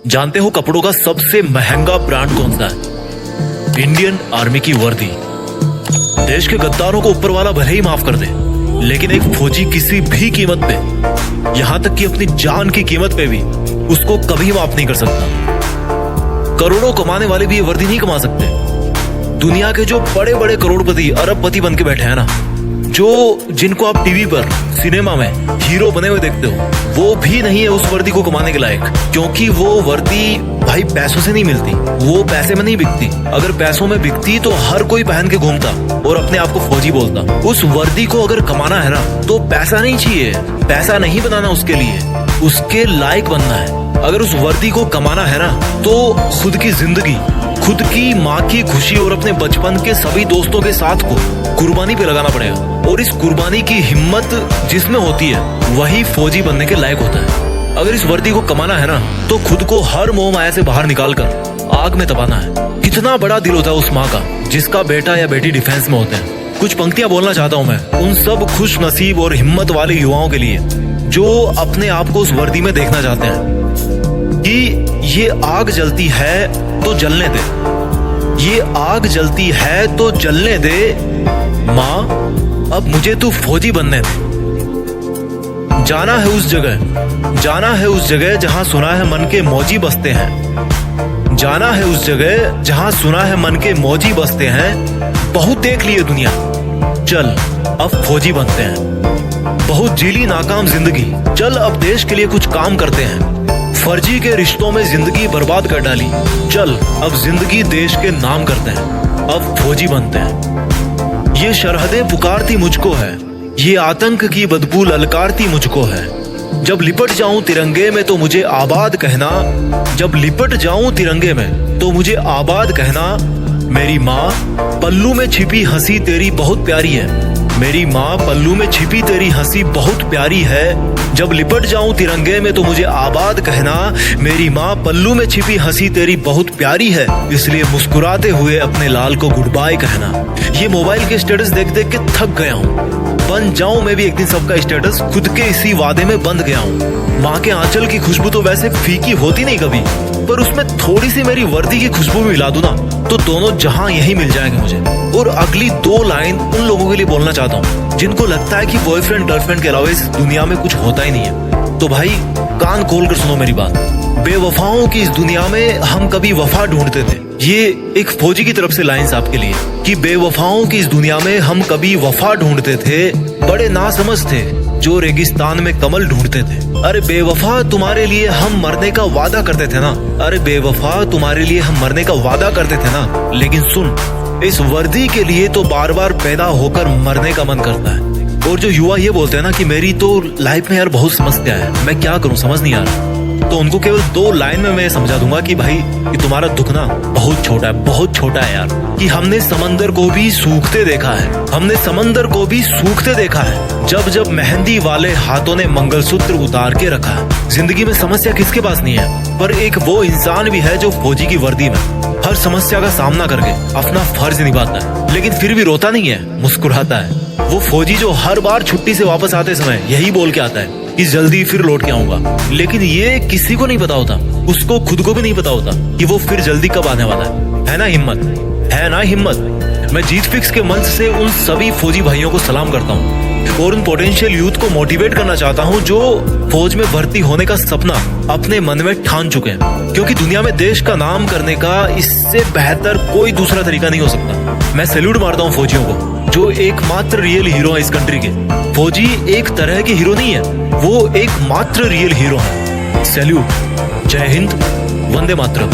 जानते हो कपड़ों का सबसे महंगा ब्रांड कौन सा है? इंडियन आर्मी की वर्दी। देश के गद्दारों को ऊपर वाला भले ही माफ कर दे, लेकिन एक फौजी किसी भी कीमत पे, यहां तक कि अपनी जान की कीमत पे भी उसको कभी माफ नहीं कर सकता। करोड़ों कमाने वाले भी ये वर्दी नहीं कमा सकते। दुनिया के जो बड़े बड़े करोड़पति अरबपति बन के बैठे हैं ना, जिनको आप टीवी पर सिनेमा में हीरो बने हुए देखते हो, वो भी नहीं है उस वर्दी को कमाने के लायक। क्योंकि वो वर्दी भाई पैसों से नहीं मिलती, वो पैसे में नहीं बिकती। अगर पैसों में बिकती तो हर कोई पहन के घूमता और अपने आप को फौजी बोलता। उस वर्दी को अगर कमाना है ना, तो पैसा नहीं चाहिए, पैसा नहीं बनाना उसके लिए, उसके लायक बनना है। अगर उस वर्दी को कमाना है ना, तो खुद की जिंदगी, खुद की माँ की खुशी और अपने बचपन के सभी दोस्तों के साथ को कुर्बानी पे लगाना पड़ेगा। और इस कुर्बानी की हिम्मत जिसमें होती है, वही फौजी बनने के लायक होता है। अगर इस वर्दी को कमाना है ना, तो खुद को हर मोह माया से बाहर निकालकर आग में तपाना है। कितना बड़ा दिल होता है उस माँ का जिसका बेटा या बेटी डिफेंस में होते हैं। कुछ पंक्तियां बोलना चाहता हूँ मैं उन सब खुश नसीब और हिम्मत वाले युवाओं के लिए जो अपने आप को उस वर्दी में देखना चाहते हैं कि ये आग जलती है तो जलने दे, ये आग जलती है तो जलने दे माँ, अब मुझे तू फौजी बनने दे। जाना है उस जगह, जाना है उस जगह जहां सुना है मन के मौजी बसते हैं। जाना है उस जगह जहां सुना है मन के मौजी बसते हैं। बहुत देख लिए दुनिया, चल अब फौजी बनते हैं। बहुत जीली नाकाम जिंदगी, चल अब देश के लिए कुछ काम करते हैं। फर्जी के रिश्तों में जिंदगी बर्बाद कर डाली, चल अब जिंदगी देश के नाम करते हैं। अब फौजी बनते हैं। ये सरहदें पुकारती मुझको है, ये आतंक की बदबू ललकारती मुझको है। जब लिपट जाऊं तिरंगे में तो मुझे आबाद कहना, जब लिपट जाऊं तिरंगे में तो मुझे आबाद कहना। मेरी माँ पल्लू में छिपी हंसी तेरी बहुत प्यारी है, मेरी माँ पल्लू में छिपी तेरी हंसी बहुत प्यारी है। जब लिपट जाऊं तिरंगे में तो मुझे आबाद कहना, मेरी माँ पल्लू में छिपी हंसी तेरी बहुत प्यारी है। इसलिए मुस्कुराते हुए अपने लाल को गुड बाय कहना। ये मोबाइल के स्टेटस देख देख के थक गया हूँ, बन जाऊं मैं भी एक दिन सबका स्टेटस, खुद के इसी वादे में बंध गया हूँ। माँ के आंचल की खुशबू तो वैसे फीकी होती नहीं कभी, पर उसमें थोड़ी सी मेरी वर्दी की खुशबू भी मिला दूं ना, तो दोनों जहां यही मिल जाएंगे मुझे। और अगली 2 लाइन उन लोगों के लिए बोलना चाहता हूँ जिनको लगता है कि बॉयफ्रेंड गर्लफ्रेंड के अलावा इस दुनिया में कुछ होता ही नहीं है। तो भाई कान खोल कर सुनो मेरी बात। बेवफाओं की इस दुनिया में हम कभी वफा ढूंढते थे। ये एक फौजी की तरफ से लाइंस आपके लिए कि बेवफाओं की इस दुनिया में हम कभी वफा ढूंढते थे। बड़े नासमझ थे जो रेगिस्तान में कमल ढूंढते थे। अरे बेवफा तुम्हारे लिए हम मरने का वादा करते थे ना, अरे बेवफा तुम्हारे लिए हम मरने का वादा करते थे ना। लेकिन सुन, इस वर्दी के लिए तो बार बार पैदा होकर मरने का मन करता है। और जो युवा ये बोलते हैं ना कि मेरी तो लाइफ में यार बहुत समस्या है, मैं क्या करूं समझ नहीं आ रहा, तो उनको केवल 2 लाइन में मैं समझा दूंगा कि भाई कि तुम्हारा दुख ना बहुत छोटा है, बहुत छोटा है यार। कि हमने समंदर को भी सूखते देखा है, हमने समंदर को भी सूखते देखा है, जब जब मेहंदी वाले हाथों ने मंगलसूत्र उतार के रखा है। जिंदगी में समस्या किसके पास नहीं है, पर एक वो इंसान भी है जो फौजी की वर्दी में हर समस्या का सामना करके अपना फर्ज निभाता है, लेकिन फिर भी रोता नहीं है, मुस्कुराता है। वो फौजी जो हर बार छुट्टी से वापस आते समय यही बोल के आता है कि जल्दी फिर लौट के आऊंगा। लेकिन ये किसी को नहीं पता होता, उसको खुद को भी नहीं पता होता कि वो फिर जल्दी कब आने वाला है ना हिम्मत, है ना हिम्मत। मैं जीत फिक्स के मंच से उन सभी फौजी भाइयों को सलाम करता हूँ और उन पोटेंशियल यूथ को मोटिवेट करना चाहता हूँ जो फौज में भर्ती होने का सपना अपने मन में ठान चुके हैं। क्योंकि दुनिया में देश का नाम करने का इससे बेहतर कोई दूसरा तरीका नहीं हो सकता। मैं सैल्यूट मारता हूँ फौजियों को जो एकमात्र रियल हीरो है इस कंट्री के। फौजी एक तरह के हीरो नहीं है, वो एकमात्र रियल हीरो है। सैल्यूट, जय हिंद, वंदे मातरम।